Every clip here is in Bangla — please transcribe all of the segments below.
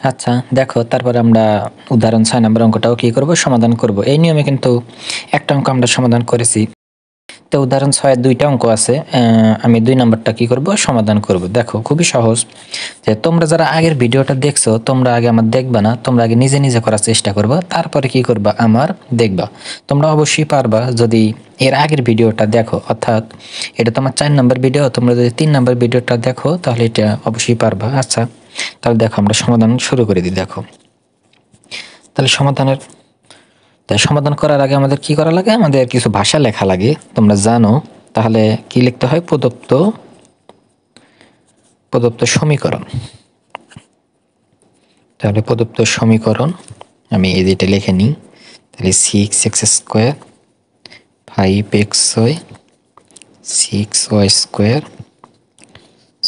আচ্ছা দেখো, তারপরে আমরা উদাহরণ 6 নম্বর অঙ্কটাও কি করব, সমাধান করব। এই নিয়মে কিন্তু একটা অঙ্ক আমরা সমাধান করেছি। তো উদাহরণ 6 এর 2টা অঙ্ক আছে, আমি 2 নাম্বারটা কি করব, সমাধান করব। দেখো খুবই সহজ। যে তোমরা যারা আগের ভিডিওটা দেখছো, তোমরা আগে আমার দেখবা না, তোমরা আগে নিজে নিজে করার চেষ্টা করবা, তারপরে কি করবা, আমার দেখবা। তোমরা অবশ্যই পারবা যদি এর আগের ভিডিওটা দেখো, অর্থাৎ এটা তোমার 4 নম্বর ভিডিও, তোমরা যদি 3 নম্বর ভিডিওটা দেখো তাহলে এটা অবশ্যই পারবা। আচ্ছা তাহলে দেখো আমরা সমাধান শুরু করে দিই। দেখো তাহলে সমাধান করার আগে আমাদের কি করা লাগে, আমাদের কিছু ভাষা লেখা লাগে, তোমরা জানো। তাহলে কি লিখতে হয়, প্রদত্ত সমীকরণ। তাহলে প্রদত্ত সমীকরণ আমি এই যেটা লিখে নিই। তাহলে 6x² 5xy 6y²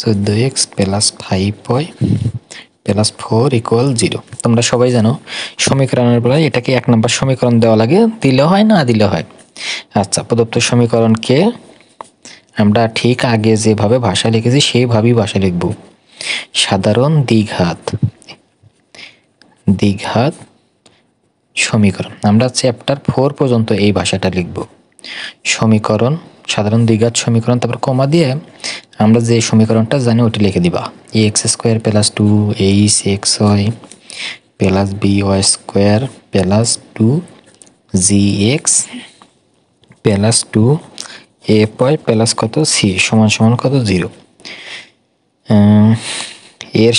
14x plus 5y plus 4 = 0। তোমরা সবাই জানো সমীকরণের বেলায় এটাকে 1 নম্বর সমীকরণ দেওয়া লাগে, দিলে হয় না দিলে হয়। আচ্ছা প্রদত্ত সমীকরণকে আমরা ঠিক আগে যেভাবে ভাষা লিখেছি সেইভাবেই ভাষা লিখব। সাধারণ দ্বিঘাত সমীকরণ, আমরা চ্যাপ্টার 4 পর্যন্ত এই ভাষাটা লিখব। সমীকরণ, সাধারণ দ্বিঘাত সমীকরণ, তারপর কমা দিয়ে আমরা যে সমীকরণটা জানি ওটা লিখে দিবা। ax² plus 2hxy plus by² plus 2gx plus 2fy plus কত c সমান সমান কত 0। এর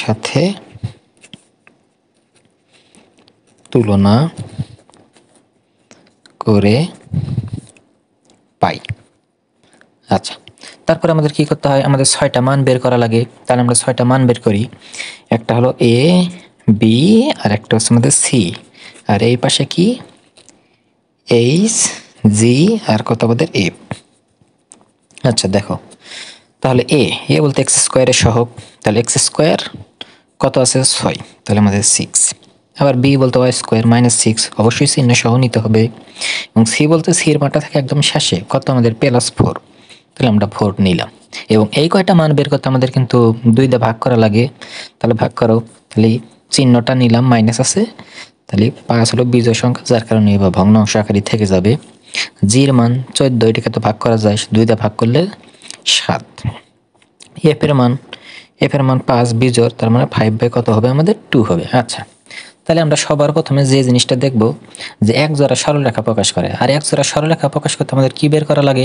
সাথে তুলনা করে পাই। আচ্ছা তারপর আমাদের কি করতে হয়, আমাদের 6টা মান বের করা লাগে। তাহলে আমরা 6টা মান বের করি। একটা হলো a b আর একটা হচ্ছে আমাদের c, আর এই পাশে কি h g আর কত আমাদের f। আচ্ছা দেখো তাহলে a বলতে x² এর সহগ, তাহলে x² কত আছে 6, তাহলে আমাদের 6। আবার b বলতে y² -6, অবশ্যই চিহ্ন সহ নিতে হবে। এবং c বলতে c এর মানটা থাকে একদম শেষে, কত আমাদের +4, তাহলে আমরা 4 নিলাম। এবং এই কয়টা মান বের করতে আমাদের কিন্তু 2 দিয়ে ভাগ করা লাগে। তাহলে ভাগ করো, তাহলে চিহ্নটা নিলাম মাইনাস আছে, তাহলে 5 হলো বিজোড় সংখ্যা, যার কারণে এবার ভগ্নাংশ আকারে থেকে যাবে। জির মান 14, এটাকে তো ভাগ করা যায়, 2 দিয়ে ভাগ করলে 7। এফ এর মান 5 বিজোড়, তার মানে 5 কত হবে আমাদের 2 হবে। আচ্ছা তাহলে আমরা সবার প্রথমে যে জিনিসটা দেখব যে এক জোড়া সরলরেখা প্রকাশ করে, আর এক জোড়া সরলরেখা প্রকাশ করতে আমাদের কি বের করা লাগে,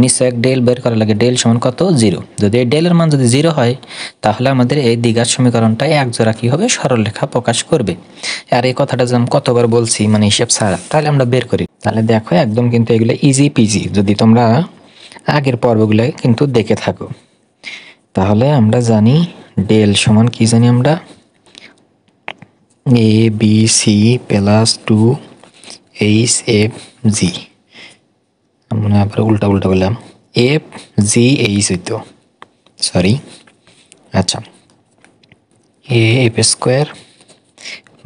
নিশ্চয়ক ডেল বের করা লাগে। ডেল সমান কত 0। যদি এই ডেলের মান যদি 0 হয় তাহলে আমাদের এই দ্বিঘাত সমীকরণটাই এক জোড়া কি হবে, সরলরেখা প্রকাশ করবে। আর এই কথাটা যে আমি কতবার বলছি মানে হিসাব ছাড়া, তাহলে আমরা বের করি। তাহলে দেখো একদম কিন্তু এগুলো ইজি পিজি, যদি তোমরা আগের পর্বগুলো কিন্তু দেখে থাকো। তাহলে আমরা জানি ডেল সমান কি জানি আমরা, a b c plus 2hfg, আমরা আবার উল্টা বললাম, f g h হইতো, সরি। আচ্ছা a f²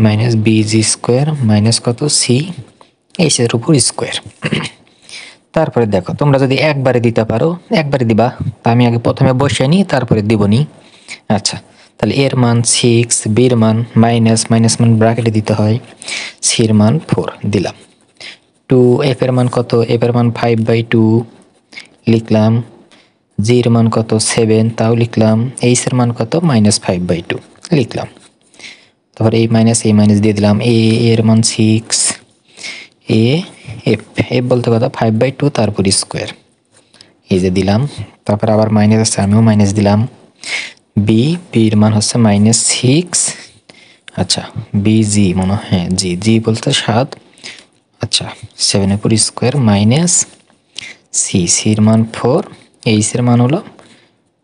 minus bg² minus কত c h এর উপর স্কোয়ার। তারপরে দেখো তোমরা যদি একবারে দিতে পারো একবারে দিবা, তা আমি আগে প্রথমে বসে নিই তারপরে দিবনি। আচ্ছা তাহলে এর মান 6, বির মান মাইনাস মান ব্র্যাকেটে দিতে হয়, সির মান 4 দিলাম। 2 এফ এর মান কত, এফ এর মান 5/2 লিখলাম। জির মান কত 7, তাও লিখলাম। এইচ এর মান কত -5/2 লিখলাম। তারপর এই মাইনাস দিয়ে দিলাম। এর মান 6, এফ বলতে কত 5/2 তারপর স্কোয়ার, এই যে দিলাম। তারপর আবার মাইনাস আছে, আমিও মাইনাস দিলাম। বির মান হচ্ছে -6। আচ্ছা বিজি মনে হয়, হ্যাঁ জি বলতে 7। আচ্ছা 7 এর উপর স্কোয়ার মাইনাস সির মান 4, এইচ এর মান হলো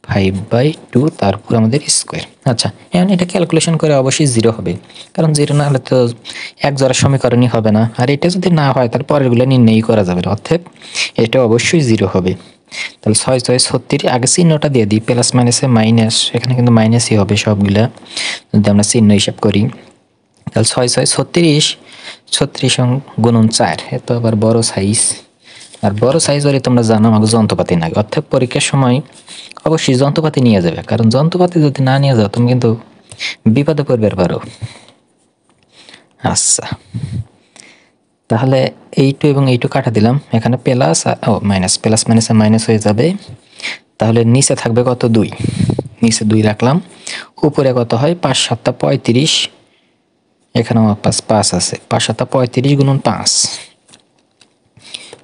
5/2 তারপর আমাদের স্কোয়ার। আচ্ছা এখন এটা ক্যালকুলেশন করে অবশ্যই 0 হবে, কারণ 0 না হলে তো এক জোড়া সমীকরণই হবে না। আর এটা যদি না হয় তাহলে পরেরগুলো নির্ণয় করা যাবে না, অর্থাৎ এটা অবশ্যই 0 হবে। তাহলে 6 6 36, আগে চিহ্নটা দিয়ে দিই, প্লাস মাইনাসে মাইনাস, এখানে কিন্তু মাইনাসই হবে সবগুলা যদি আমরা চিহ্ন হিসাব করি। তাহলে 6 6 36, 36 গুণন 4, এত আবার বড় সাইজ, আর বড় সাইজ হলে তোমরা জানো আমাকে যন্ত্রপাতি লাগে, অর্থাৎ পরীক্ষার সময় অবশ্যই যন্ত্রপাতি নিয়ে যাবে, কারণ যন্ত্রপাতি যদি না নিয়ে যাও তুমি কিন্তু বিপদে পড়বে পারো। আচ্ছা, তাহলে এইটু এবং এইটু কাটা দিলাম, এখানে প্লাস ও মাইনাস, প্লাস মাইনাসে মাইনাস হয়ে যাবে। তাহলে নিচে থাকবে কত 2, নিচে 2 রাখলাম, উপরে কত হয় 5 7 35, এখানেও 5 আছে, 5 7 35 গুণন 5,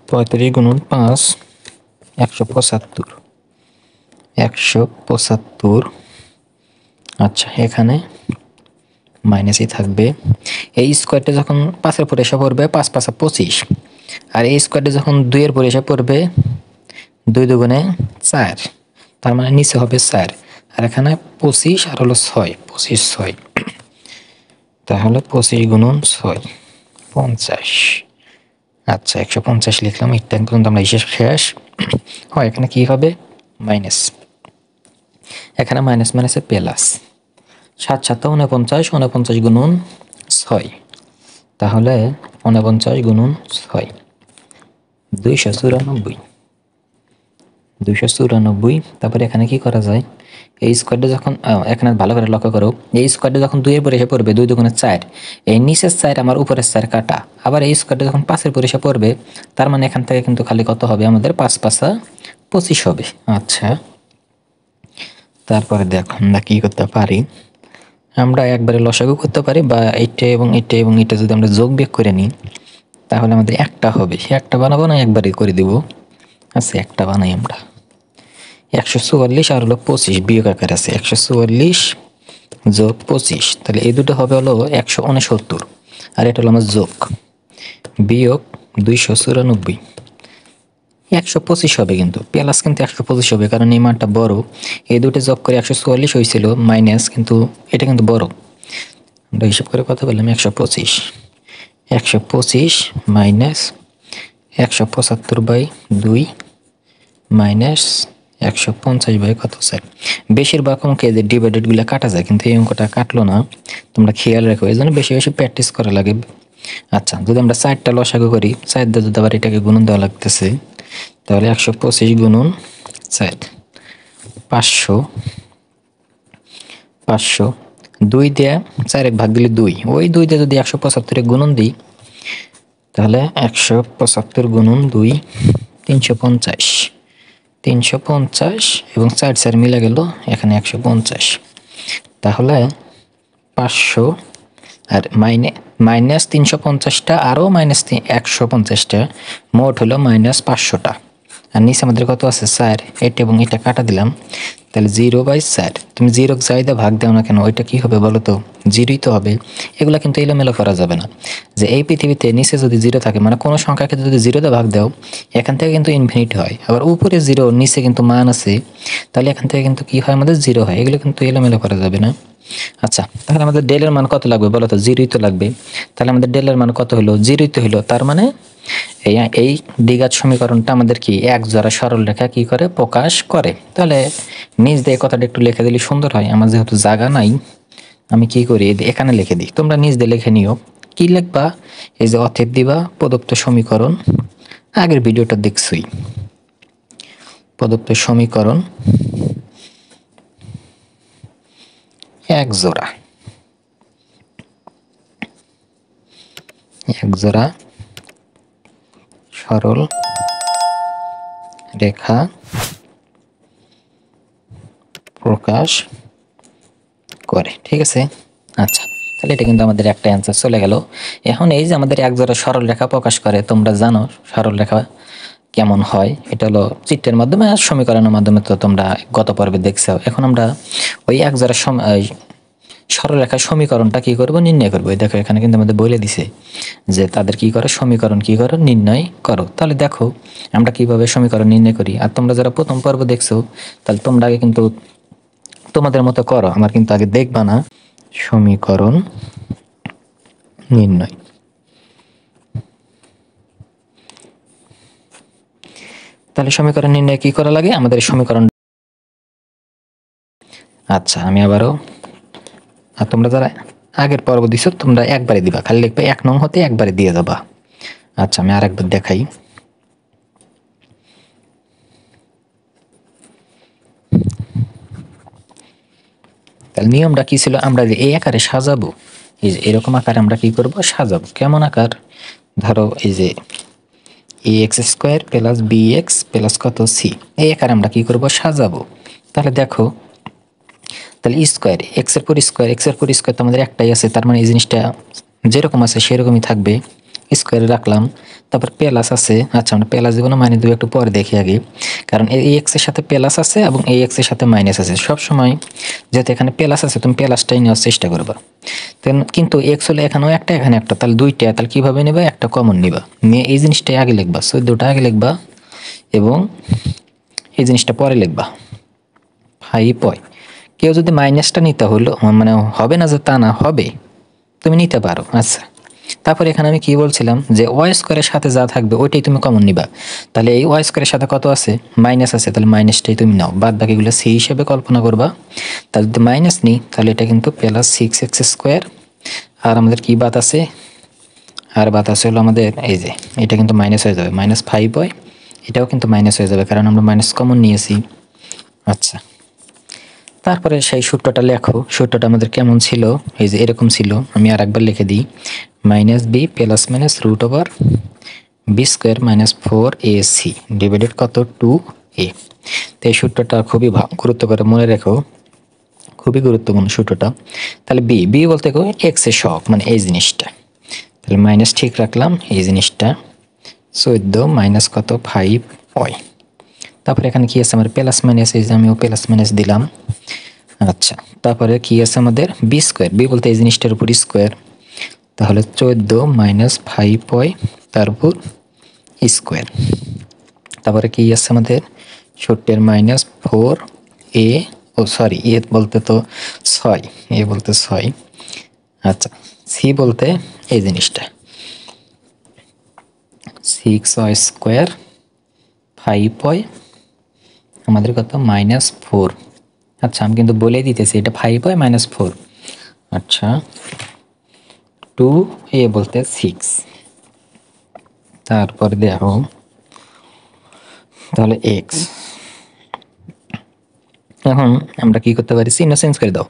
35 গুণন 5 175, 175। আচ্ছা, এখানে মাইনাসই থাকবে। এই স্কোয়ারটা যখন 5-এর পরে এসে পড়বে 5 5 25, আর এই স্কোয়ারটা যখন 2-এর পরে এসে পড়বে 2 2 4, তার মানে নিচে হবে 4, আর এখানে 25 আর হলো 6, 25 6, তাহলে 25 গুণন 6 50। আচ্ছা, 150 লিখলাম। এটা পর্যন্ত আমরা হিসেব শেষ। হয় এখানে কি হবে মাইনাস, এখানে মাইনাস মাইনাসে প্লাস, 7 7 49, 49 গুণন 6, তাহলে 49 গুণন 6 294, 294। তারপরে এখানে কি করা যায়, এই স্কোয়ারটা যখন এখানে ভালো করে লক্ষ্য করো, এই স্কোয়ারটা যখন 2-এর পরে এসে পড়বে 2 2 4, এই নিচের 4 আমার উপরের 4 কাটা, আবার এই স্কোয়ারটা যখন 5-এর পরে এসে পড়বে, তার মানে এখান থেকে কিন্তু খালি কত হবে আমাদের 5 5 25 হবে। আচ্ছা, তারপরে দেখো আমরা কি করতে পারি, আমরা একবারে লসাগু করতে পারি, বা এইটা এবং এইটা এবং এইটা যদি আমরা যোগ বিয়োগ করে নিই তাহলে আমাদের একটা হবে। একটা বানাবো না একবারে করে দিব। আচ্ছা, একটা বানাই আমরা। 144 আর হলো 25 বিয়োগ আকার আছে, 144 যোগ 25, তাহলে এই দুটো হবে হলো 169, আর এটা হলো আমার যোগ, বিয়োগ 294, 125 হবে, কিন্তু প্লাস কিন্তু 125 হবে, কারণ এই মানটা বড়। এই দুটো যোগ করে 144 হয়েছিল, মাইনাস কিন্তু এটা কিন্তু বড়। আমরা হিসাব করে কথা বললাম 125, 125 মাইনাস 175/2 মাইনাস 150 বাই কত স্যার। বেশিরভাগ অঙ্কে যে ডিভাইডেডগুলো কাটা যায়, কিন্তু এই অঙ্কটা কাটলো না, তোমরা খেয়াল রাখো, এই জন্য বেশি বেশি প্র্যাকটিস করা লাগে। আচ্ছা, যদি আমরা 4টা লসাগু করি, 4 দিয়ে যদি আবার এটাকে গুণন দেওয়া লাগতেছে, তাহলে 125 গুণন 4 500, 500, 2 দিয়ে 4 ভাগ দিলে 2, ওই 2 দিয়ে যদি 175 গুণন দিই তাহলে 175 গুণন 2 350, 350 এবং 4 4 মিলে গেল এখানে 150, তাহলে 500 আর মাইনাস 350টা আরও মাইনাস 150টা, মোট হলো মাইনাস 500টা। আর নিচে আমাদের কত আছে 4, এটা এবং এটা কাটা দিলাম, তাহলে 0/4। তুমি 0 যাই দিয়ে ভাগ দাও না কেন, ওইটা কি হবে বলো তো, 0ই তো হবে। এগুলো কিন্তু এলোমেলো করা যাবে না, যে এই পৃথিবীতে নিচে যদি 0 থাকে, মানে কোনো সংখ্যাকে যদি 0 দিয়ে ভাগ দাও এখান থেকে কিন্তু ইনফিনিটি হয়, আবার উপরে 0 নিচে কিন্তু মান আছে, তাহলে এখান থেকে কিন্তু কি হয় আমাদের 0 হয়। এগুলো কিন্তু এলোমেলো করা যাবে না। আচ্ছা, তাহলে আমাদের ডেলের মান কত লাগবে বলো তো, 0ই তো লাগবে। তাহলে আমাদের ডেলের মান কত হলো, 0ই তো হলো। তার মানে এই দ্বিঘাত সমীকরণটা আমাদের কি এক জোড়া সরল রেখা কি করে প্রকাশ করে। তাহলে নিজ দিয়ে কথাটা একটু লিখে দিলে সুন্দর হয়। আমার যেহেতু জায়গা নাই, আমি কি করি এখানে লিখে দিই, তোমরা নিজ দিয়ে লিখে নিও। কি লিখবা, এই যে অতএব দিবা প্রদত্ত সমীকরণ, আগের ভিডিওটা দেখছই, প্রদত্ত সমীকরণ এক জোড়া সরল রেখা প্রকাশ করে, ঠিক আছে। আচ্ছা, তাহলে এটা কিন্তু আমাদের একটা অ্যান্সার চলে গেল। এখন এই যে আমাদের এক জোড়া সরল রেখা প্রকাশ করে, তোমরা জানো সরল রেখা কেমন হয়, এটা হলো চিত্রের মাধ্যমে আর সমীকরণের মাধ্যমে, তো তোমরা গত পর্বে দেখছো। এখন আমরা ওই এক জোড়া সরলরেখার সমীকরণটা কি করব, নির্ণয় করব। দেখো এখানে কিন্তু আমাদের বলে দিছে যে তাদের কি করো, সমীকরণ কি করো, নির্ণয় করো। তাহলে দেখো আমরা কিভাবে সমীকরণ নির্ণয় করি। আর তোমরা যারা প্রথম পর্ব দেখছো, তাহলে তোমরা আগে কিন্তু তোমাদের মতো করো, আমার কিন্তু আগে দেখবা না। সমীকরণ নির্ণয়, তাহলে সমীকরণ নির্ণয় কি করা লাগে, আমাদের সমীকরণ। আচ্ছা, আমি আবারও, আর তোমরা যারা আগের পর্ব দিছো তোমরা একবারে দিবা, খালি লিখবে 1 নং হতে একবারে দিয়ে যাবা। আচ্ছা, আমি আরেকবার দেখাই। তাহলে নিয়মটা কি ছিল, আমরা যে এই আকারে সাজাবো, এই যে এরকম আকারে আমরা কি করব, সাজাবো। কেমন আকার, ধরো এই যে ax square plus bx plus কত c, এই আকারে আমরা কি করব, সাজাবো। তাহলে দেখো, তাহলে স্কোয়ার এক্স এর পর স্কোয়ার, এক্স এর পর স্কোয়ার তো আমাদের একটাই আছে, তার মানে এই জিনিসটা যেরকম আছে সেরকমই থাকবে, স্কোয়ারে রাখলাম। তারপর প্লাস আছে, আচ্ছা আমরা প্লাস দেবো না মাইনাস দেবো একটু পরে দেখি আগে, কারণ এই এক্স এর সাথে প্লাস আছে এবং এই এক্স এর সাথে মাইনাস আছে। সবসময় যেহেতু এখানে প্লাস আছে তুমি প্লাসটাই নেওয়ার চেষ্টা করবা। কিন্তু এক্স হলে এখানেও একটা এখানে একটা, তাহলে দুইটা, তাহলে কীভাবে নেবা, একটা কমন নিবা, নিয়ে এই জিনিসটাই আগে লিখবা, 14টা আগে লিখবা এবং এই জিনিসটা পরে লিখবা 5 কেউ যদি মাইনাসটা নিতে হলো, মানে হবে না যে তা না, হবে, তুমি নিতে পারো। আচ্ছা, তারপর এখানে আমি কি বলছিলাম যে ওয়াই স্কোয়ারের সাথে যা থাকবে ওইটাই তুমি কমন নিবা। তাহলে এই ওয়াই স্কোয়ারের সাথে কত আছে, মাইনাস আছে, তাহলে মাইনাসটাই তুমি নাও, বাদ বাকিগুলো সি হিসেবে কল্পনা করবা। তাহলে যদি মাইনাস নিই তাহলে এটা কিন্তু প্লাস 6x স্কোয়ার, আর আমাদের কি বাদ আছে, আর বাদ আছে হলো আমাদের এই যে এটা কিন্তু মাইনাস হয়ে যাবে, -5 হয়, এটাও কিন্তু মাইনাস হয়ে যাবে কারণ আমরা মাইনাস কমন নিয়েছি। আচ্ছা, তারপরে সেই সূত্রটা লেখো, সূত্রটা আমাদের কেমন ছিল, এই যে এরকম ছিল, আমি আর একবার লিখে দিই, -b plus minus root over b square minus 4ac divided কত 2a। তো এই সূত্রটা খুবই গুরুত্ব করে মনে রেখো, খুবই গুরুত্বপূর্ণ সূত্রটা। তাহলে বি বলতে এক্স এর সহগ, মানে এই জিনিসটা, তাহলে মাইনাস ঠিক রাখলাম, এই জিনিসটা 14 মাইনাস কত 5 হয়। তারপরে এখানে কি আছে আমার প্লাস মাইনাস, এই যে আমিও প্লাস মাইনাস দিলাম। আচ্ছা, তারপরে কি আছে আমাদের বি স্কোয়ার, বি বলতে এই জিনিসটার উপর স্কোয়ার, তাহলে 14 মাইনাস 5 হয় তারপর স্কোয়ার। তারপরে কি আছে আমাদের ছোট্টের -4a, ও সরি এ বলতে তো 6, এ বলতে 6। আচ্ছা, সি বলতে এই জিনিসটা 6y স্কোয়ার 5 হয় আমাদের কত -4। আচ্ছা, আমি কিন্তু বলে দিতেছি এটা 5 হয় -4। আচ্ছা, 2a বলতে 6। তারপরে দেখো তাহলে x, এখন আমরা কি করতে পারি, চিহ্ন চেঞ্জ করে দাও।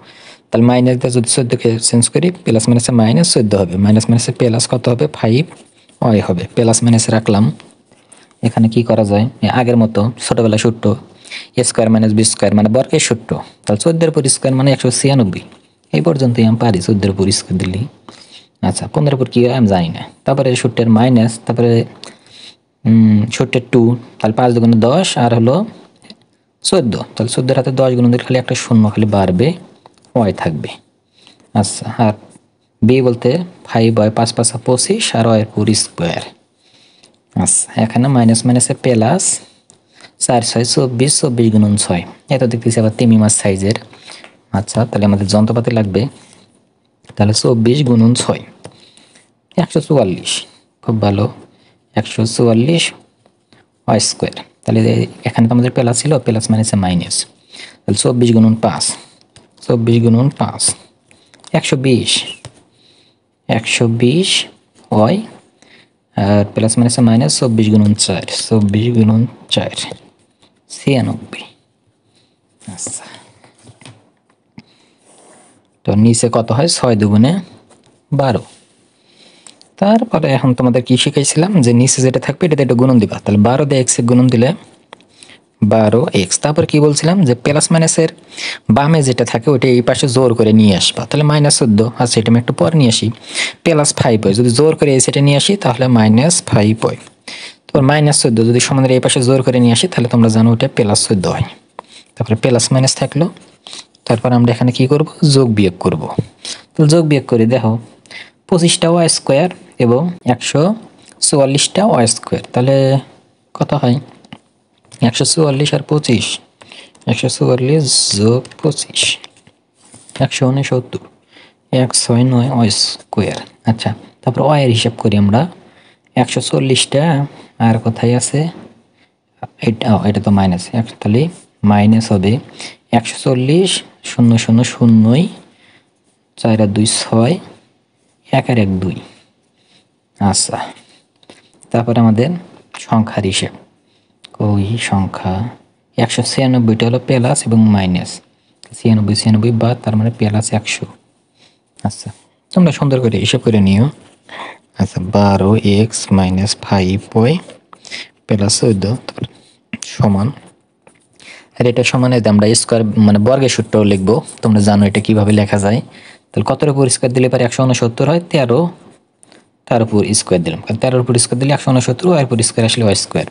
তাহলে মাইনাস দিয়ে যদি 14কে চেঞ্জ করি, প্লাস মাইনাসে মাইনাস 14 হবে, মাইনাস মাইনাসে প্লাস কত হবে 5 ওয়াই হবে, প্লাস মাইনাসে রাখলাম। এখানে কি করা যায়, আগের মতো ছোটবেলা সূত্র এ স্কোয়ার মাইনাস বি স্কোয়ার মানে বর্গের সূত্র, তাহলে 14 উপর স্কোয়ার মানে 196, এই পর্যন্তই আমি পারি 14 উপর স্কোয়ার দিলি। আচ্ছা, 15 উপর কি হয় আমি জানি না। তারপরে সূত্রের মাইনাস, তারপরে সূত্রের 2, তাহলে 5 দুগুণে 10 আর হলো 14, তাহলে 14 হাতে 10 গুণ দিলে খালি একটা শূন্য খালি বাড়বে, ওয়াই থাকবে। আচ্ছা, আর বি বলতে 5 হয় 5 5 25 আর ওয়াই পুর স্কোয়ার। আচ্ছা, এখানে মাইনাস মাইনাসে প্লাস 4 6 24, 24 গুণন 6, এটা দেখতেছি আবার তিমি মাছ সাইজের। আচ্ছা, তাহলে আমাদের যন্ত্রপাতি লাগবে, তাহলে 24 গুণন 6 144, খুব ভালো, 144 ওয়াই স্কোয়ার। তাহলে এখানে তো আমাদের প্লাস ছিল, প্লাস মাইনাসে মাইনাস, তাহলে 24 গুণন 5, 24 গুণন 5 120 ওয়াই, আর প্লাস মাইনাসে মাইনাস 24 গুণন 4, 24 গুণন 4 96। আচ্ছা, তো নিচে কত হয় 6 দুগুণে 12। তারপরে এখন তোমাদের কি শিখাইছিলাম যে নিচে যেটা থাকবে এটাতে একটা গুণন দিবা, তাহলে 12 দিয়ে x এর গুণন দিলে 12x। তারপর কি বলছিলাম যে প্লাস মাইনাসের বামে যেটা থাকে ওইটা এই পাশে জোর করে নিয়ে আসবা, তাহলে -14। আচ্ছা, এটা আমি একটু পরে নিয়ে আসি, +5 হয়, যদি জোর করে এই সাইডে নিয়ে আসি তাহলে -5 হয়। তারপর -14 যদি সমানের এই পাশে জোর করে নিয়ে আসি তাহলে তোমরা জানো ওটা +14 হয়। তারপরে প্লাস মাইনাস থাকলো, তারপর আমরা এখানে কি করব, যোগ বিয়োগ করব। তাহলে যোগ বিয়োগ করে দেখো 25টা ওয়াই স্কোয়ার এবং 144টা ওয়াই স্কোয়ার, তাহলে কত হয় 144 আর 25, 144 যোগ 25 169, 169 ওয়াই স্কোয়ার। আচ্ছা, তারপর ওয়াইয়ের হিসাব করি আমরা, 140টা আর কোথায় আছে, এটা তো মাইনাস, তাহলে মাইনাস হবে 140 0 0 0 4 আর 2 6 1 আর 1 2। আচ্ছা, তারপরে আমাদের সংখ্যার হিসেব, ওই সংখ্যা 196টা হলো প্লাস এবং মাইনাস, 96 96 বা তার মানে প্লাস 100। আচ্ছা, তোমরা সুন্দর করে হিসাব করে নিও। আচ্ছা, 12x মাইনাস 5y প্লাস 14 সমান, আর এটা সমানে আমরা স্কোয়ার মানে বর্গের সূত্রও লিখবো। তোমরা জানো এটা কিভাবে লেখা যায়। তাহলে কতের উপর স্কোয়ার দিলে পারে 169 হয়, 13 তার উপর স্কোয়ার দিলাম, কারণ 13 উপর স্কোয়ার দিলে 169, ওয়ার উপর স্কোয়ার আসলে ওয়াই স্কোয়ার,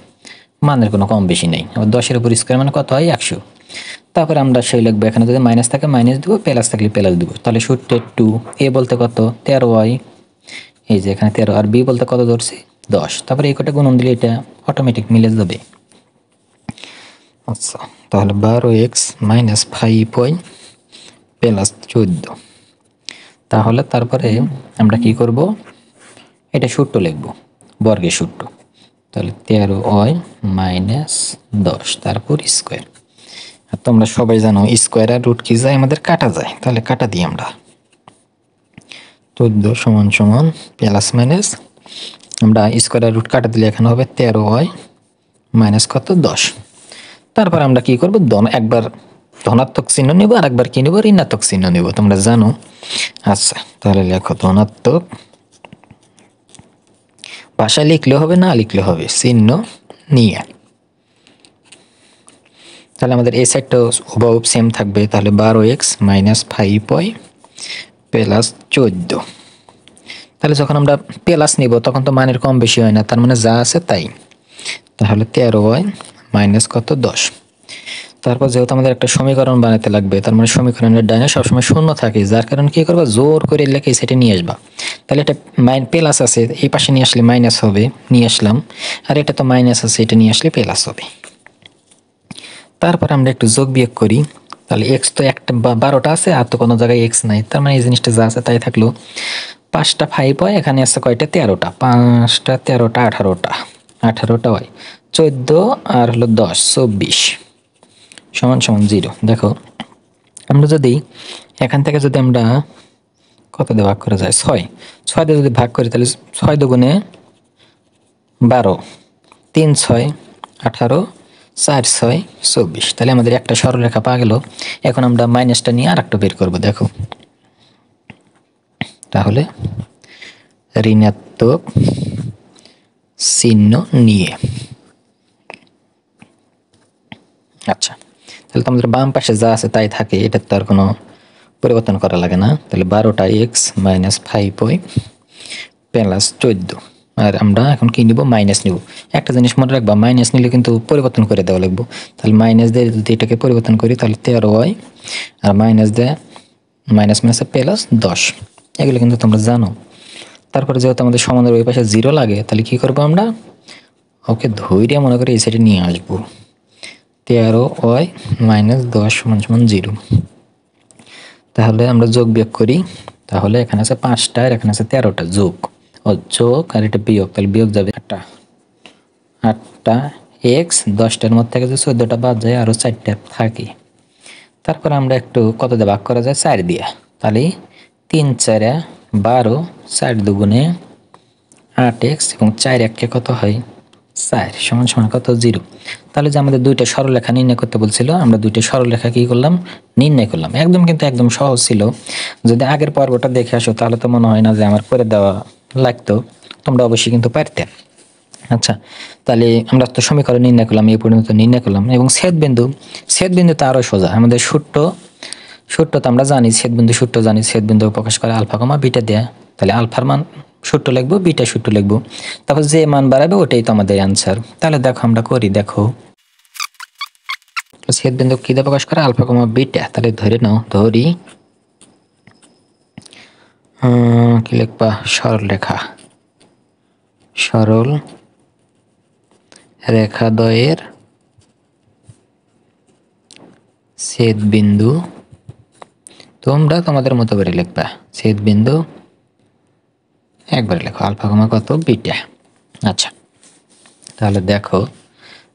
মানের কোনো কম বেশি নেই। আবার 10-এর উপর স্কোয়ার মানে কত হয় 100। তারপরে আমরা সেই লিখবো, এখানে যদি মাইনাস থাকে মাইনাস দিব, প্লাস থাকলে প্লাস দিব। তাহলে সূত্রে 2 এ বলতে কত 13y, এই যে এখানে 13, আর বি বলতে কত ধরছি 10। তারপরে এই কটা গুণন দিলে এটা অটোমেটিক মিলে যাবে। আচ্ছা, তাহলে 12x মাইনাস 5y প্লাস 14। তাহলে তারপরে আমরা কি করব, এটা সূত্র লিখব, বর্গের সূত্র। তাহলে 13y মাইনাস 10 তারপর স্কোয়ার। আর তোমরা সবাই জানো স্কোয়ার আর রুট কি যায়, আমাদের কাটা যায়। তাহলে কাটা দিই আমরা, 14 সমান সমান প্লাস মাইনাস, আমরা স্কোয়ার আর রুট কাটা দিলে এখানে হবে 13y মাইনাস কত 10। তারপর আমরা কি করব, একবার ধনাত্মক চিহ্ন নিব আর একবার কি নিব, ঋণাত্মক চিহ্ন নিব, তোমরা জানো। আচ্ছা, তাহলে লেখো ধনাত্মক, ভাষায় লিখলে হবে না লিখলে হবে, চিহ্ন নিয়ে। তাহলে আমাদের এই সাইডটা হুবহু সেম থাকবে। তাহলে 12x মাইনাস 5y প্লাস 14। তাহলে যখন আমরা প্লাস নিব তখন তো মানের কম বেশি হয় না, তার মানে যা আছে তাই। তাহলে 13y মাইনাস কত 10। তারপর যেহেতু আমাদের একটা সমীকরণ বানাতে লাগবে, তার মানে সমীকরণের ডাইনে সবসময় শূন্য থাকে, যার কারণে কি করবা, জোর করে লেখে এই সাইডে নিয়ে আসবা। তাহলে এটা প্লাস আছে, এই পাশে নিয়ে আসলে মাইনাস হবে, নিয়ে আসলাম। আর এটা তো মাইনাস আছে, এটা নিয়ে আসলে প্লাস হবে। তারপর আমরা একটু যোগ বিয়োগ করি। তাহলে এক্স তো একটা 12টা আছে, আর তো কোনো জায়গায় এক্স নাই, তার মানে এই জিনিসটা যা আছে তাই থাকলো। 5টা 5 হয়, এখানে আছে কয়টা 13টা, 5টা 13টা 18টা, 18টা হয় 14 আর হলো 10 24 সমান সমান 0। দেখো আমরা যদি এখান থেকে যদি আমরা কত দিয়ে ভাগ করা যায়, 6 দিয়ে যদি ভাগ করি, তাহলে 6 দুগুণে 12, 3 6 18, 4 6 24। তাহলে আমাদের একটা সরলরেখা পাওয়া গেল। এখন আমরা মাইনাসটা নিয়ে আর একটা বের করবো, দেখো। তাহলে ঋণাত্মক চিহ্ন নিয়ে। আচ্ছা, তাহলে তো আমাদের বাম পাশে যা আছে তাই থাকে, এটা তো আর কোনো পরিবর্তন করা লাগে না। তাহলে 12টা x মাইনাস 5y প্লাস 14। আর আমরা এখন কি নিব, মাইনাস নিব। একটা জিনিস মনে রাখবা, মাইনাস নিলে কিন্তু পরিবর্তন করে দেওয়া লাগবে। তাহলে মাইনাস দিয়ে যদি এটাকে পরিবর্তন করি, তাহলে 13y আর মাইনাস দেয় মাইনাস মাইনাসে প্লাস 10, এগুলো কিন্তু তোমরা জানো। তারপরে যেহেতু আমাদের সমানের ওই পাশে 0 লাগে, তাহলে কি করবো, আমরা ওকে ধৈর্য মনে করে এই সাইডে নিয়ে আসবো। 13y মাইনাস 10 সমান সমান 0। তাহলে আমরা যোগ বিয়োগ করি। তাহলে এখানে আছে 5টা আর এখানে আছে 13টা, যোগ ও যোগ আর এটা বিয়োগ, তাহলে বিয়োগ যাবে 8টা এক্স, 10টার মধ্যে থেকে যে 14টা বাদ যায়, আরও 4টা থাকে। তারপর আমরা একটু কত দিয়ে ভাগ করা যায়, 4 দিয়ে। তাহলে 3 4 12, 4 দুগুণে 8x এবং 4 1 কত হয় 4 সমান সমান কত 0। তাহলে যে আমাদের দুইটা সরলরেখা নির্ণয় করতে বলছিল, আমরা দুইটা সরলরেখা কি করলাম, নির্ণয় করলাম। একদম কিন্তু একদম সহজ ছিল। যদি আগের পর্বটা দেখে আসো তাহলে তো মনে হয় না যে আমার করে দেওয়া লাগতো, তোমরা অবশ্যই কিন্তু পারতে। আচ্ছা, তাহলে আমরা তো সমীকরণ নির্ণয় করলাম, এই পর্যন্ত নির্ণয় করলাম। এবং ছেদবিন্দু তো আরো সোজা। আমাদের সূত্র তো আমরা জানি, ছেদবিন্দু সূত্র জানি, ছেদবিন্দু প্রকাশ করে আলফা কমা বিটা দেয়া। তাহলে আলফার মান সূত্র লিখবো, বিটা সূত্র লিখবো, তারপর যে মান বাড়াবে ওটাই তো আমাদের অ্যান্সার। তাহলে দেখো আমরা করি, দেখো ছেদবিন্দু কি দিয়ে প্রকাশ করে, আলফা কমা বিটা। তাহলে ধরে নাও, ধরি কি লিখবা, সরল রেখা দ্বয়ের ছেদবিন্দু, তোমরা তোমাদের মতো করে লিখবা, ছেদবিন্দু একবারে লেখো আলফা কমা কত বিটা। আচ্ছা, তাহলে দেখো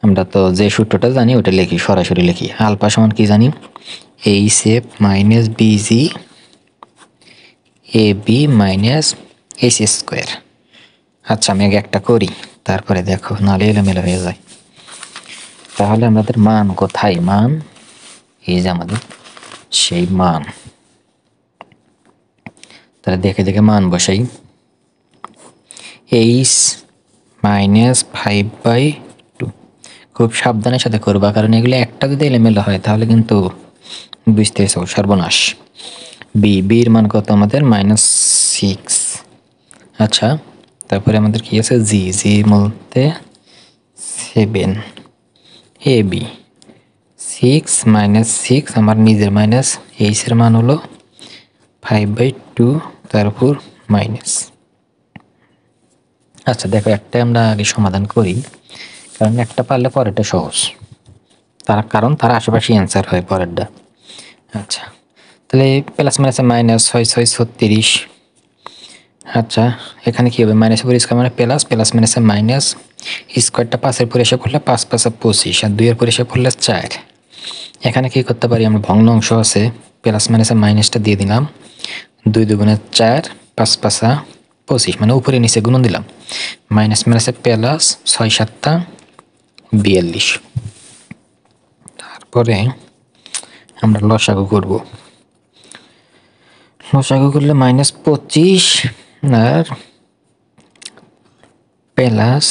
আমরা তো যে সূত্রটা জানি ওটা লিখি, সরাসরি লিখি। আলফা সমান কি জানি, H F minus busy A B minus H square. আচ্ছা, আমি আগে একটা করি, তারপরে দেখো নাহলে এলোমেলো হয়ে যায়। তাহলে আমাদের মান কোথায়, মান এই যে আমাদের সেই মান। তাহলে দেখে দেখে মান বসাই। H minus 5/2। খুব সাবধানের সাথে করবা, কারণ এগুলো একটা যদি এলোমেলো হয় তাহলে কিন্তু বুঝতেছো সর্বনাশ। বির মান কত আমাদের -6। আচ্ছা, তারপরে আমাদের কি আছে জি বলতে 7। এ বি 6 - 6 আমার নিজের মাইনাস এইচ এর মান হলো 5/2, তারপর মাইনাস। আচ্ছা দেখো, একটা আমরা আগে সমাধান করি, কারণ একটা পারলে পরেরটা সহজ, কারণ তার আশেপাশে অ্যান্সার হয় পরেরটা। আচ্ছা, তাহলে প্লাস মাইনাসে মাইনাস 6×6 = 36। আচ্ছা, এখানে কি হবে মাইনাস উপর স্কোয়ার মানে প্লাস, প্লাস মাইনাসে মাইনাস, স্কোয়ারটা 5-এর পরে এসে পড়লে 5×5 = 25, আর 2-এর পরে এসে পড়লে 4। এখানে কি করতে পারি আমরা, ভগ্ন অংশ আছে, প্লাস মাইনাসে মাইনাসটা দিয়ে দিলাম, 2 × 2 = 4, 5×5 = 25, মানে উপরে নিচে গুণন দিলাম, মাইনাস মাইনাসে প্লাস, 6×7 = 42। তারপরে আমরা লসাগু করব। লসাগু করলে -25 আর প্লাস,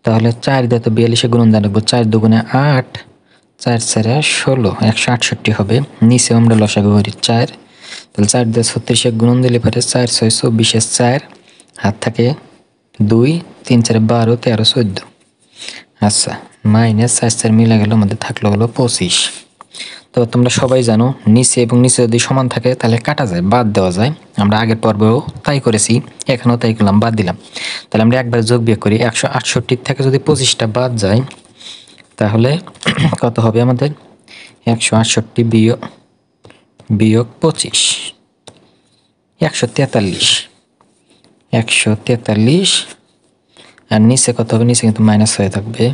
তাহলে 4 দিয়ে তো 42-এ গুণন দেওয়া লাগবে, 4 × 2 = 8, 4×4 = 16, 168 হবে। নিচে আমরা লসাগু করি 4, তাহলে 4 দিয়ে 36-এ গুণন দিলে পারে 4×6 = 24, 4 হাত থাকে 2, 3×4 = 12, 13, 14। আচ্ছা, মাইনাস 4 মিলে গেল, আমাদের থাকলো হলো 25। তো তোমরা সবাই জানো নিচে এবং নিচে যদি সমান থাকে তাহলে কাটা যায়, বাদ দেওয়া যায়। আমরা আগের পর্বেও তাই করেছি, এখানেও তাই করলাম, বাদ দিলাম। তাহলে আমরা একবার যোগ বিয়োগ করি, 168 থেকে যদি 25টা বাদ যায় তাহলে কত হবে আমাদের, 168 বিয়োগ 25, 143। 143, আর নিচে কত হবে, নিচে কিন্তু মাইনাস হয়ে থাকবে,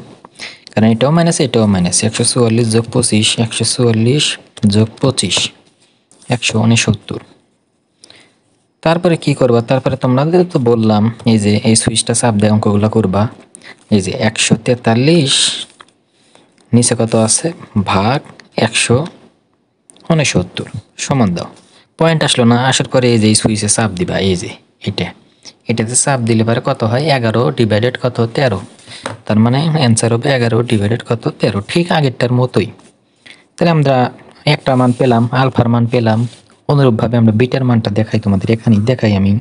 কারণ এটাও মাইনাস এটাও মাইনাস। 144 যোগ 25, 144 যোগ 25, 169। তারপরে কি করবা, তারপরে তোমাদের তো বললাম এই যে এই সুইচটা চাপ দিয়ে অঙ্কগুলো করবা। এই যে 143 নিচে কত আছে ভাগ 169 সমান দাও। পয়েন্ট আসলো না, আসার পরে এই যে এই সুইচে চাপ দিবা, এই যে এটাতে চাপ দিলে পারে কত হয় 11 ডিভাইডেড কত 13, তার মানে অ্যান্সার হবে 11 ডিভাইডেড কত 13, ঠিক আগেরটার মতোই। তাহলে আমরা একটা মান পেলাম, আলফার মান পেলাম। অনুরূপভাবে আমরা বিটার মানটা দেখাই, তোমাদের এখানেই দেখাই আমি।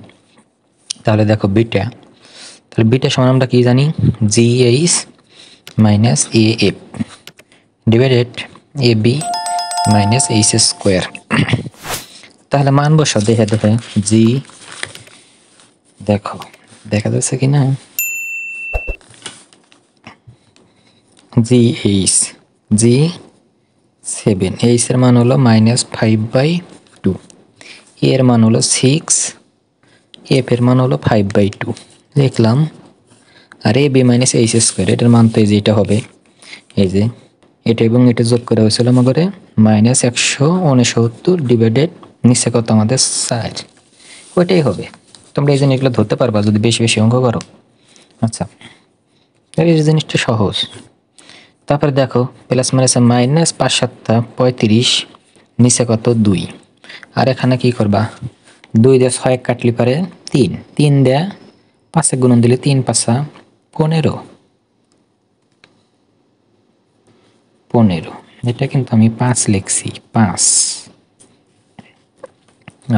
তাহলে দেখো বিটা, তাহলে বিটা সমান আমরা কি জানি, GH minus AF divided AB minus H²। তাহলে মান বসাও, দেখে দেখে জি, দেখো দেখা যাচ্ছে কি না, GH G7, H এর মান হলো -5/2, এর মান হলো 6, F এর মান হলো 5/2 লিখলাম। আর AB মাইনাস H² এটার মান তো এই যে এটা হবে, এই যে এটা এবং এটা যোগ করা হয়েছিল আমাদের -169 ডিভাইডেড নিচে কত আমাদের 4, ওইটাই হবে। তোমরা এই জিনিসগুলো ধরতে পারবা যদি বেশি বেশি অঙ্ক করো। আচ্ছা, এই জিনিসটা সহজ। তারপরে দেখো প্লাস মাইনাসে মাইনাস, 5×7 = 35, নিচে কত 2, আর এখানে কি করবা 2 দিয়ে 6 কাটলি পারে 3, 3 দিয়ে 5-এ গুণন দিলে 3×5 = 15। এটা কিন্তু আমি 5 লিখছি, 5।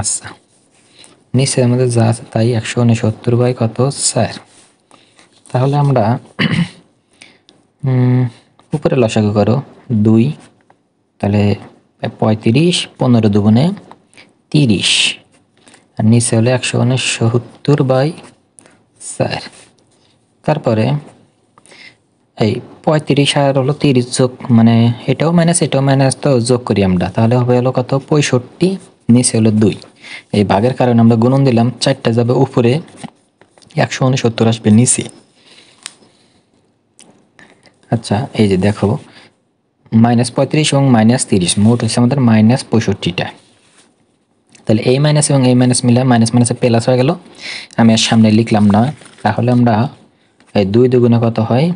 আচ্ছা, নিচে আমাদের যা আছে তাই 169 কত 4। তাহলে আমরা উপরে লসাগু করো 2, তাহলে 35, 15 × 2 = 30, আর নিচে হলো 169/4। তারপরে এই 35 আর হলো 30 যোগ, মানে এটাও মাইনাস এটাও মাইনাস, তো যোগ করি আমরা, তাহলে হবে হলো কত 65, নিচে হলো 2। এই ভাগের কারণে আমরা গুণন দিলাম, 4টা যাবে উপরে, 169 আসবে নিচে। আচ্ছা, এই যে দেখো -35 এবং -30 মোট হচ্ছে আমাদের -65টা। তাহলে এই মাইনাস এবং এই মাইনাস মিলে মাইনাস মাইনাসে প্লাস হয়ে গেল, আমি আর সামনে লিখলাম না। তাহলে আমরা এই 2 × 2 = কত হয়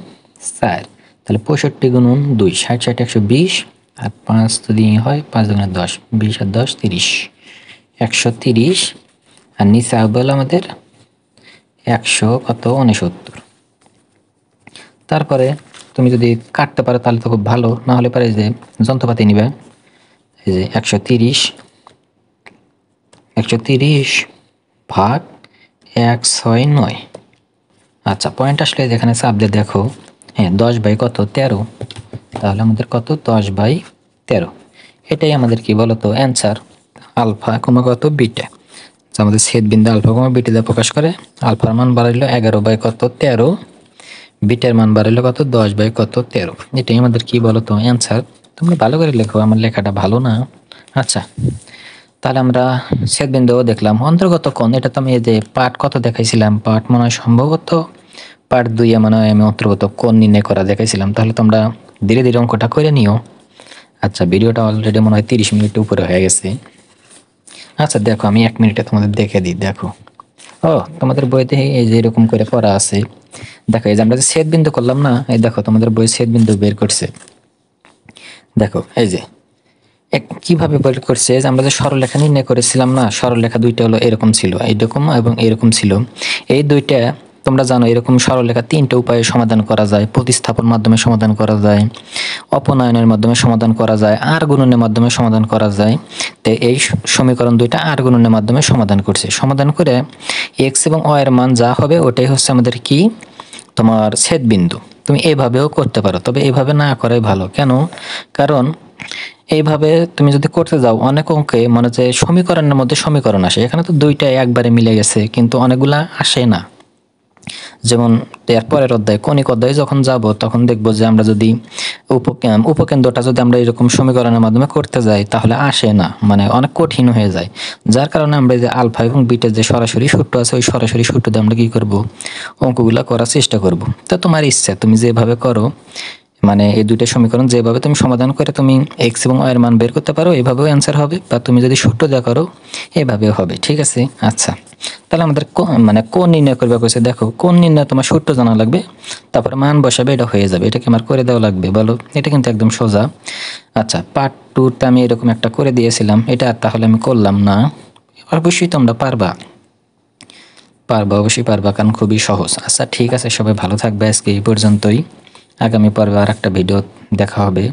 4, তাহলে 65 × 2 = 60, 60, 120, আর 5 যদি হয় 5 দুগুণে 10, 20 আর 10 30, 130। আর নিচে হবে হলো আমাদের 169। তারপরে তুমি যদি কাটতে পারো তাহলে তো খুব ভালো, না হলে পারে যে যন্ত্রপাতি নিবে। এই যে 130 ভাগ 169। আচ্ছা, পয়েন্ট আসলে যেখানে চাপ দিয়ে দেখো, হ্যাঁ 10 বাই কত 13। তাহলে আমাদের কত 10/13। এটাই আমাদের কি বলতো অ্যান্সার, আলফা কমা কত বিটা। আমাদের ছেদবিন্দু আলফা কমা বিটা দিয়ে প্রকাশ করে। আলফার মান বাড়াইলো 11/13, বিটার মান বাড়াইলো কত 10/13। এটাই আমাদের কি বলতো অ্যান্সার। তোমরা ভালো করে লেখো, আমার লেখাটা ভালো না। আচ্ছা, তাহলে আমরা ছেদবিন্দুও দেখলাম। অন্তর্গত কোণ, এটা তো আমি এই যে পার্ট কত দেখাইছিলাম, পার্ট মনে হয় সম্ভবত পার্ট 2 মনে হয় আমি অন্তর্গত কোণ নির্ণয় করা দেখাইছিলাম। তাহলে তোমরা ধীরে ধীরে অঙ্কটা করে নিও। আচ্ছা, ভিডিওটা অলরেডি মনে হয় 30 মিনিটের উপরে হয়ে গেছে। আচ্ছা দেখো, আমি 1 মিনিটে তোমাদের দেখে দিই। দেখো, ও তোমাদের বইতে এই যে এরকম করে করা আছে। দেখো, এই যে আমরা যে ছেদবিন্দু করলাম না, এই দেখো তোমাদের বই ছেদবিন্দু বের করছে। দেখো এই যে কিভাবে বের করছে, যে আমরা যে সরলরেখা নির্ণয় করেছিলাম না, সরলরেখা দুইটা হলো এরকম ছিল, এইরকম এবং এরকম ছিল। এই দুইটা তোমরা জানো, এরকম সরলরেখা 3টা উপায়ে সমাধান করা যায়। প্রতিস্থাপন মাধ্যমে সমাধান করা যায়, অপনয়নের মাধ্যমে সমাধান করা যায়, আর গুণনের মাধ্যমে সমাধান করা যায়। তো এই সমীকরণ দুইটা আর গুণনের মাধ্যমে সমাধান করছে। সমাধান করে এক্স এবং ওয়াই এর মান যা হবে ওটাই হচ্ছে আমাদের কি তোমার ছেদবিন্দু। তুমি এইভাবেও করতে পারো, তবে এইভাবে না করাই ভালো। কেন? কারণ এইভাবে তুমি যদি করতে যাও, অনেক অঙ্কে মানে যে সমীকরণের মধ্যে সমীকরণ আসে, এখানে তো দুইটা একবারে মিলে গেছে, কিন্তু অনেকগুলা আসে না। যেমন এর পরের অধ্যায়, কণিক অধ্যায়ে যখন যাব তখন দেখবো যে আমরা যদি উপকেন্দ্রটা যদি আমরা এরকম সমীকরণের মাধ্যমে করতে যাই তাহলে আসে না, মানে অনেক কঠিন হয়ে যায়। যার কারণে আমরা যে আলফা এবং বিটা যে সরাসরি সূত্র আছে, ওই সরাসরি সূত্র দিয়ে আমরা কি করব, অঙ্কগুলা করার চেষ্টা করব। তো তোমার ইচ্ছা, তুমি যেভাবে করো, মানে এই দুইটা সমীকরণ যেভাবে তুমি সমাধান করে তুমি এক্স এবং ওয়াই এর মান বের করতে পারো, এভাবেও অ্যান্সার হবে। বা তুমি যদি সূত্র দেওয়া করো, এভাবেও হবে। ঠিক আছে? আচ্ছা, তাহলে আমাদের মানে কোণ নির্ণয় করবে কইছে। দেখো, কোণ নির্ণয় তোমার সূত্র জানা লাগবে, তারপরে মান বসাবে, এটা হয়ে যাবে। এটা কি আমার করে দেওয়া লাগবে বলো? এটা কিন্তু একদম সোজা। আচ্ছা, পার্ট 2তে আমি এরকম একটা করে দিয়েছিলাম, এটা তাহলে আমি করলাম না। অবশ্যই তোমরা পারবা, অবশ্যই পারবা, কারণ খুবই সহজ। আচ্ছা ঠিক আছে, সবাই ভালো থাকবে। আজকে এই পর্যন্তই। আগামী পর্বে আর একটা ভিডিও দেখা হবে।